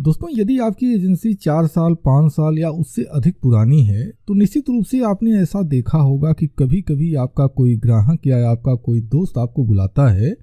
दोस्तों, यदि आपकी एजेंसी 4 साल, 5 साल या उससे अधिक पुरानी है तो निश्चित रूप से आपने ऐसा देखा होगा कि कभी कभी आपका कोई ग्राहक या आपका कोई दोस्त आपको बुलाता है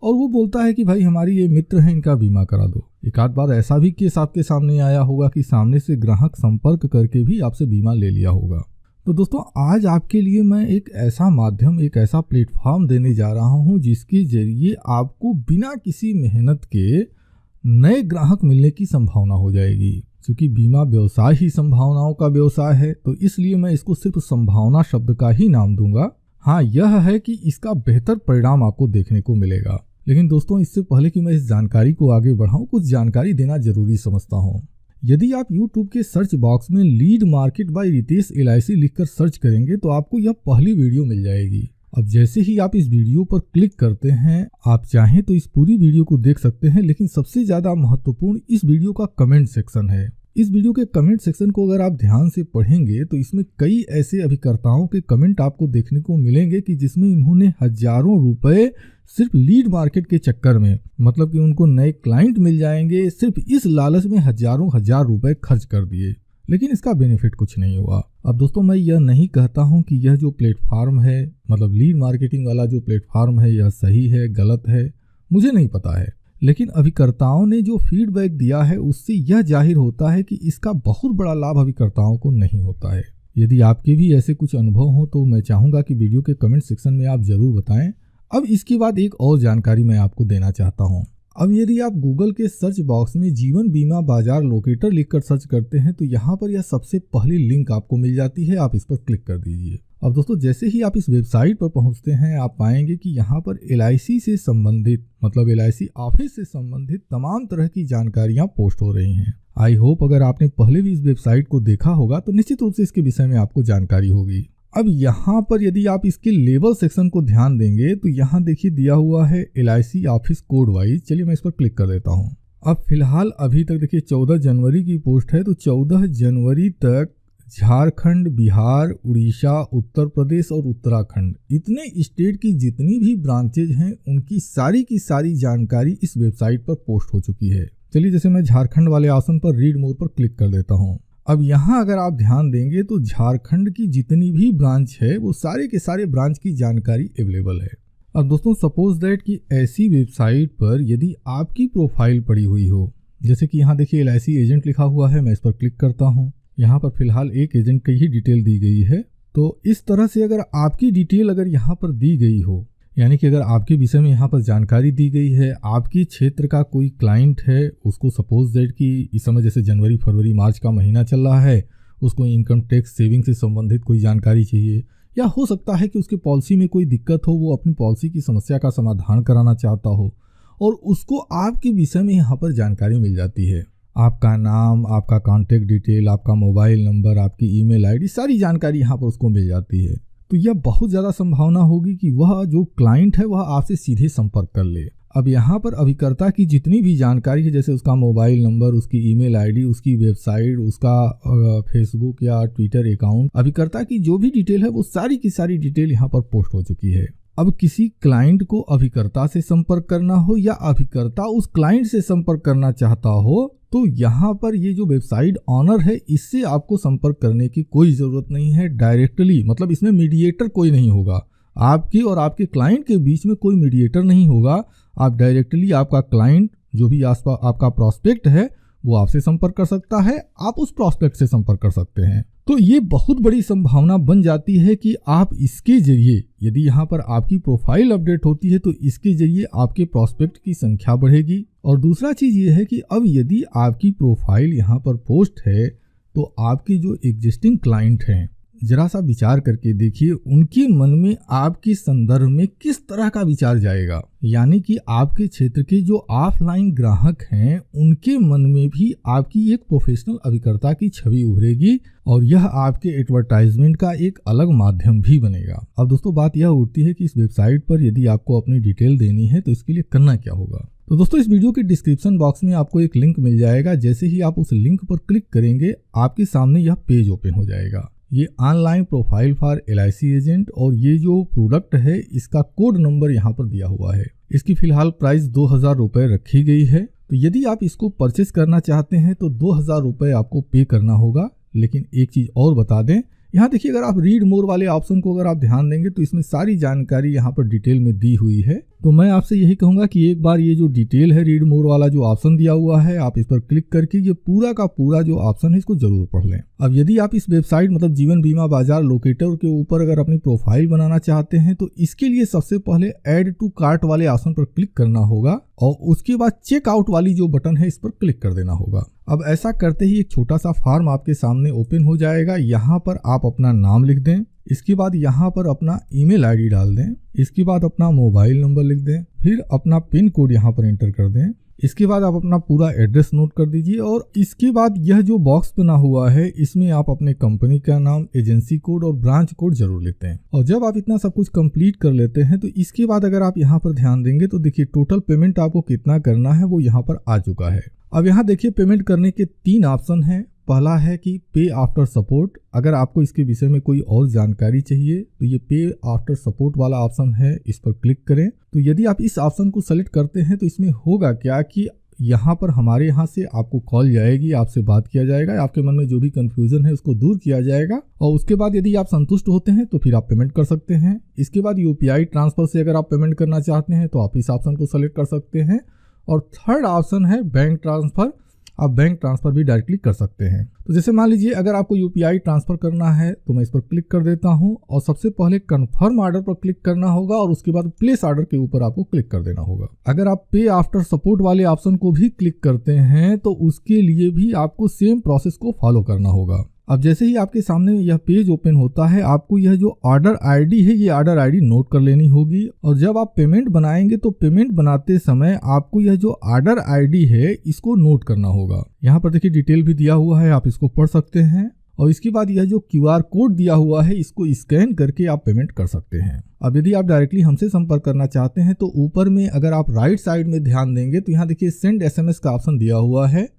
और वो बोलता है कि भाई हमारी ये मित्र हैं, इनका बीमा करा दो। एक आध बार ऐसा भी केस आपके सामने आया होगा कि सामने से ग्राहक संपर्क करके भी आपसे बीमा ले लिया होगा। तो दोस्तों, आज आपके लिए मैं एक ऐसा माध्यम, एक ऐसा प्लेटफॉर्म देने जा रहा हूँ जिसके जरिए आपको बिना किसी मेहनत के नए ग्राहक मिलने की संभावना हो जाएगी। क्योंकि बीमा व्यवसाय ही संभावनाओं का व्यवसाय है, तो इसलिए मैं इसको सिर्फ संभावना शब्द का ही नाम दूंगा। हाँ, यह है कि इसका बेहतर परिणाम आपको देखने को मिलेगा। लेकिन दोस्तों, इससे पहले कि मैं इस जानकारी को आगे बढ़ाऊं, कुछ जानकारी देना जरूरी समझता हूँ। यदि आप YouTube के सर्च बॉक्स में lead market by Ritesh LIC लिखकर सर्च करेंगे तो आपको यह पहली वीडियो मिल जाएगी। अब जैसे ही आप इस वीडियो पर क्लिक करते हैं, आप चाहें तो इस पूरी वीडियो को देख सकते हैं, लेकिन सबसे ज्यादा महत्वपूर्ण इस वीडियो का कमेंट सेक्शन है। इस वीडियो के कमेंट सेक्शन को अगर आप ध्यान से पढ़ेंगे तो इसमें कई ऐसे अभिकर्ताओं के कमेंट आपको देखने को मिलेंगे कि जिसमें इन्होंने हजारों रुपए सिर्फ लीड मार्केट के चक्कर में, मतलब कि उनको नए क्लाइंट मिल जाएंगे, सिर्फ इस लालच में हजार रुपए खर्च कर दिए, लेकिन इसका बेनिफिट कुछ नहीं हुआ। अब दोस्तों, मैं यह नहीं कहता हूं कि यह जो प्लेटफॉर्म है, मतलब लीड मार्केटिंग वाला जो प्लेटफॉर्म है, यह सही है गलत है, मुझे नहीं पता है। लेकिन अभिकर्ताओं ने जो फीडबैक दिया है उससे यह जाहिर होता है कि इसका बहुत बड़ा लाभ अभिकर्ताओं को नहीं होता है। यदि आपके भी ऐसे कुछ अनुभव हो तो मैं चाहूँगा कि वीडियो के कमेंट सेक्शन में आप ज़रूर बताएं। अब इसके बाद एक और जानकारी मैं आपको देना चाहता हूँ। अब यदि आप गूगल के सर्च बॉक्स में जीवन बीमा बाजार लोकेटर लिखकर सर्च करते हैं तो यहाँ पर यह सबसे पहली लिंक आपको मिल जाती है, आप इस पर क्लिक कर दीजिए। अब दोस्तों, जैसे ही आप इस वेबसाइट पर पहुँचते हैं, आप पाएंगे कि यहाँ पर LIC से संबंधित, मतलब LIC ऑफिस से संबंधित तमाम तरह की जानकारियाँ पोस्ट हो रही हैं। आई होप अगर आपने पहले भी इस वेबसाइट को देखा होगा तो निश्चित रूप से इसके विषय में आपको जानकारी होगी। अब यहाँ पर यदि आप इसके लेबल सेक्शन को ध्यान देंगे तो यहाँ देखिए दिया हुआ है LIC ऑफिस कोड वाइज। चलिए मैं इस पर क्लिक कर देता हूँ। अब फिलहाल अभी तक देखिए 14 जनवरी की पोस्ट है, तो 14 जनवरी तक झारखंड, बिहार, उड़ीसा, उत्तर प्रदेश और उत्तराखंड, इतने स्टेट की जितनी भी ब्रांचेज हैं उनकी सारी की सारी जानकारी इस वेबसाइट पर पोस्ट हो चुकी है। चलिए, जैसे मैं झारखंड वाले ऑप्शन पर रीड मोर पर क्लिक कर देता हूँ। अब यहाँ अगर आप ध्यान देंगे तो झारखंड की जितनी भी ब्रांच है वो सारे के सारे ब्रांच की जानकारी अवेलेबल है। अब दोस्तों, सपोज दैट कि ऐसी वेबसाइट पर यदि आपकी प्रोफाइल पड़ी हुई हो, जैसे कि यहाँ देखिए LIC एजेंट लिखा हुआ है, मैं इस पर क्लिक करता हूँ। यहाँ पर फिलहाल एक एजेंट की ही डिटेल दी गई है। तो इस तरह से अगर आपकी डिटेल अगर यहाँ पर दी गई हो, यानी कि अगर आपके विषय में यहाँ पर जानकारी दी गई है, आपकी क्षेत्र का कोई क्लाइंट है, उसको सपोज दैट कि इस समय जैसे जनवरी, फरवरी, मार्च का महीना चल रहा है, उसको इनकम टैक्स सेविंग से संबंधित कोई जानकारी चाहिए, या हो सकता है कि उसके पॉलिसी में कोई दिक्कत हो, वो अपनी पॉलिसी की समस्या का समाधान कराना चाहता हो और उसको आपके विषय में यहाँ पर जानकारी मिल जाती है। आपका नाम, आपका कॉन्टैक्ट डिटेल, आपका मोबाइल नंबर, आपकी ईमेल आईडी, सारी जानकारी यहाँ पर उसको मिल जाती है। तो यह बहुत ज़्यादा संभावना होगी कि वह जो क्लाइंट है वह आपसे सीधे संपर्क कर ले। अब यहाँ पर अभिकर्ता की जितनी भी जानकारी है, जैसे उसका मोबाइल नंबर, उसकी ईमेल आईडी, उसकी वेबसाइट, उसका फेसबुक या ट्विटर अकाउंट, अभिकर्ता की जो भी डिटेल है वो सारी की सारी डिटेल यहाँ पर पोस्ट हो चुकी है। अब किसी क्लाइंट को अभिकर्ता से संपर्क करना हो या अभिकर्ता उस क्लाइंट से संपर्क करना चाहता हो तो यहाँ पर ये जो वेबसाइट ऑनर है, इससे आपको संपर्क करने की कोई ज़रूरत नहीं है डायरेक्टली, मतलब इसमें मीडिएटर कोई नहीं होगा। आपके और आपके क्लाइंट के बीच में कोई मीडिएटर नहीं होगा। आप डायरेक्टली, आपका क्लाइंट जो भी आसपास आपका प्रॉस्पेक्ट है वो आपसे संपर्क कर सकता है, आप उस प्रॉस्पेक्ट से संपर्क कर सकते हैं। तो ये बहुत बड़ी संभावना बन जाती है कि आप इसके जरिए, यदि यहाँ पर आपकी प्रोफाइल अपडेट होती है तो इसके जरिए आपके प्रॉस्पेक्ट की संख्या बढ़ेगी। और दूसरा चीज़ ये है कि अब यदि आपकी प्रोफाइल यहाँ पर पोस्ट है तो आपके जो एग्जिस्टिंग क्लाइंट हैं, जरा सा विचार करके देखिए उनके मन में आपके संदर्भ में किस तरह का विचार जाएगा। यानी कि आपके क्षेत्र के जो ऑफलाइन ग्राहक हैं उनके मन में भी आपकी एक प्रोफेशनल अभिकर्ता की छवि उभरेगी और यह आपके एडवर्टाइजमेंट का एक अलग माध्यम भी बनेगा। अब दोस्तों, बात यह उठती है कि इस वेबसाइट पर यदि आपको अपनी डिटेल देनी है तो इसके लिए करना क्या होगा। तो दोस्तों, इस वीडियो के डिस्क्रिप्शन बॉक्स में आपको एक लिंक मिल जाएगा। जैसे ही आप उस लिंक पर क्लिक करेंगे आपके सामने यह पेज ओपन हो जाएगा। ये online profile for LIC agent, और ये जो प्रोडक्ट है इसका कोड नंबर यहाँ पर दिया हुआ है। इसकी फिलहाल प्राइस 2000 रुपये रखी गई है। तो यदि आप इसको परचेस करना चाहते हैं तो 2000 रुपये आपको पे करना होगा। लेकिन एक चीज़ और बता दें, यहाँ देखिए अगर आप रीड मोर वाले ऑप्शन को अगर आप ध्यान देंगे तो इसमें सारी जानकारी यहाँ पर डिटेल में दी हुई है। तो मैं आपसे यही कहूँगा कि एक बार ये जो डिटेल है, रीड मोर वाला जो ऑप्शन दिया हुआ है, आप इस पर क्लिक करके ये पूरा का पूरा जो ऑप्शन है इसको जरूर पढ़ लें। अब यदि आप इस वेबसाइट मतलब जीवन बीमा बाजार लोकेटर के ऊपर अगर अपनी प्रोफाइल बनाना चाहते हैं तो इसके लिए सबसे पहले ऐड टू कार्ट वाले ऑप्शन पर क्लिक करना होगा और उसके बाद चेकआउट वाली जो बटन है इस पर क्लिक कर देना होगा। अब ऐसा करते ही एक छोटा सा फॉर्म आपके सामने ओपन हो जाएगा। यहाँ पर आप अपना नाम लिख दें, इसके बाद यहाँ पर अपना ईमेल आईडी डाल दें, इसके बाद अपना मोबाइल नंबर लिख दें, फिर अपना पिन कोड यहाँ पर एंटर कर दें, इसके बाद आप अपना पूरा एड्रेस नोट कर दीजिए और इसके बाद यह जो बॉक्स बना हुआ है इसमें आप अपने कंपनी का नाम, एजेंसी कोड और ब्रांच कोड जरूर लिखते हैं। और जब आप इतना सब कुछ कंप्लीट कर लेते हैं तो इसके बाद अगर आप यहाँ पर ध्यान देंगे तो देखिए टोटल पेमेंट आपको कितना करना है वो यहाँ पर आ चुका है। अब यहाँ देखिए पेमेंट करने के 3 ऑप्शन हैं। पहला है कि पे आफ्टर सपोर्ट। अगर आपको इसके विषय में कोई और जानकारी चाहिए तो ये पे आफ्टर सपोर्ट वाला ऑप्शन है, इस पर क्लिक करें। तो यदि आप इस ऑप्शन को सेलेक्ट करते हैं तो इसमें होगा क्या कि यहाँ पर हमारे यहाँ से आपको कॉल जाएगी, आपसे बात किया जाएगा, आपके मन में जो भी कंफ्यूजन है उसको दूर किया जाएगा और उसके बाद यदि आप संतुष्ट होते हैं तो फिर आप पेमेंट कर सकते हैं। इसके बाद यूपीआई ट्रांसफर से अगर आप पेमेंट करना चाहते हैं तो आप इस ऑप्शन को सेलेक्ट कर सकते हैं। और थर्ड ऑप्शन है बैंक ट्रांसफर। आप बैंक ट्रांसफर भी डायरेक्टली कर सकते हैं। तो जैसे मान लीजिए अगर आपको यूपीआई ट्रांसफर करना है तो मैं इस पर क्लिक कर देता हूं और सबसे पहले कंफर्म ऑर्डर पर क्लिक करना होगा और उसके बाद प्लेस ऑर्डर के ऊपर आपको क्लिक कर देना होगा। अगर आप पे आफ्टर सपोर्ट वाले ऑप्शन को भी क्लिक करते हैं तो उसके लिए भी आपको सेम प्रोसेस को फॉलो करना होगा। अब जैसे ही आपके सामने यह पेज ओपन होता है आपको यह जो ऑर्डर आईडी है ये ऑर्डर आईडी नोट कर लेनी होगी और जब आप पेमेंट बनाएंगे तो पेमेंट बनाते समय आपको यह जो ऑर्डर आईडी है इसको नोट करना होगा। यहाँ पर देखिए डिटेल भी दिया हुआ है, आप इसको पढ़ सकते हैं और इसके बाद यह जो क्यूआर कोड दिया हुआ है इसको स्कैन करके आप पेमेंट कर सकते हैं। अब यदि आप डायरेक्टली हमसे संपर्क करना चाहते हैं तो ऊपर में अगर आप राइट साइड में ध्यान देंगे तो यहाँ देखिए सेंड एसएमएस का ऑप्शन दिया हुआ है।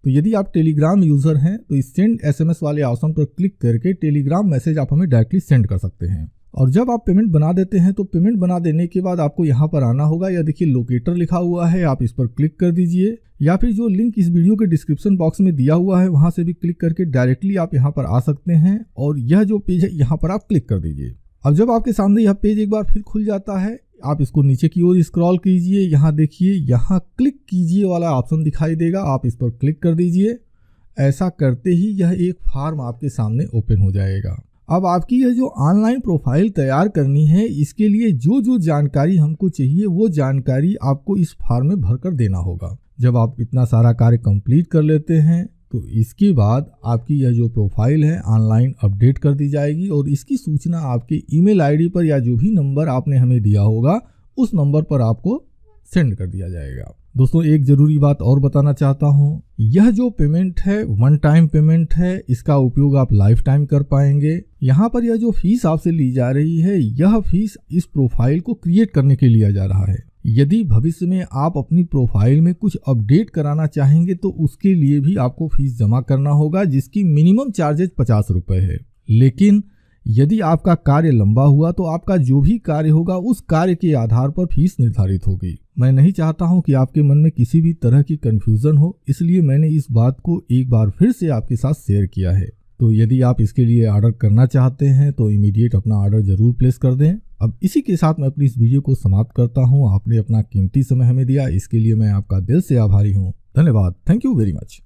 तो यदि आप टेलीग्राम यूज़र हैं तो इस सेंड एसएमएस वाले ऑप्शन पर क्लिक करके टेलीग्राम मैसेज आप हमें डायरेक्टली सेंड कर सकते हैं। और जब आप पेमेंट बना देते हैं तो पेमेंट बना देने के बाद आपको यहाँ पर आना होगा, या देखिए लोकेटर लिखा हुआ है, आप इस पर क्लिक कर दीजिए या फिर जो लिंक इस वीडियो के डिस्क्रिप्शन बॉक्स में दिया हुआ है वहाँ से भी क्लिक करके डायरेक्टली आप यहाँ पर आ सकते हैं और यह जो पेज है यहाँ पर आप क्लिक कर दीजिए। अब जब आपके सामने यह पेज एक बार फिर खुल जाता है आप इसको नीचे की ओर स्क्रॉल कीजिए, यहाँ देखिए यहाँ क्लिक कीजिए वाला ऑप्शन दिखाई देगा, आप इस पर क्लिक कर दीजिए। ऐसा करते ही यह एक फॉर्म आपके सामने ओपन हो जाएगा। अब आपकी यह जो ऑनलाइन प्रोफाइल तैयार करनी है इसके लिए जो जो जानकारी हमको चाहिए वो जानकारी आपको इस फॉर्म में भरकर देना होगा। जब आप इतना सारा कार्य कंप्लीट कर लेते हैं तो इसके बाद आपकी यह जो प्रोफाइल है ऑनलाइन अपडेट कर दी जाएगी और इसकी सूचना आपके ईमेल आईडी पर या जो भी नंबर आपने हमें दिया होगा उस नंबर पर आपको सेंड कर दिया जाएगा। दोस्तों एक ज़रूरी बात और बताना चाहता हूँ, यह जो पेमेंट है वन टाइम पेमेंट है, इसका उपयोग आप लाइफ टाइम कर पाएंगे। यहाँ पर यह जो फीस आपसे ली जा रही है यह फीस इस प्रोफाइल को क्रिएट करने के लिए लिया जा रहा है। यदि भविष्य में आप अपनी प्रोफाइल में कुछ अपडेट कराना चाहेंगे तो उसके लिए भी आपको फीस जमा करना होगा जिसकी मिनिमम चार्जेज 50 रुपये है। लेकिन यदि आपका कार्य लंबा हुआ तो आपका जो भी कार्य होगा उस कार्य के आधार पर फीस निर्धारित होगी। मैं नहीं चाहता हूं कि आपके मन में किसी भी तरह की कंफ्यूजन हो, इसलिए मैंने इस बात को एक बार फिर से आपके साथ शेयर किया है। तो यदि आप इसके लिए ऑर्डर करना चाहते हैं तो इमीडिएट अपना ऑर्डर जरूर प्लेस कर दें। अब इसी के साथ मैं अपनी इस वीडियो को समाप्त करता हूं। आपने अपना कीमती समय हमें दिया, इसके लिए मैं आपका दिल से आभारी हूं। धन्यवाद। Thank you very much.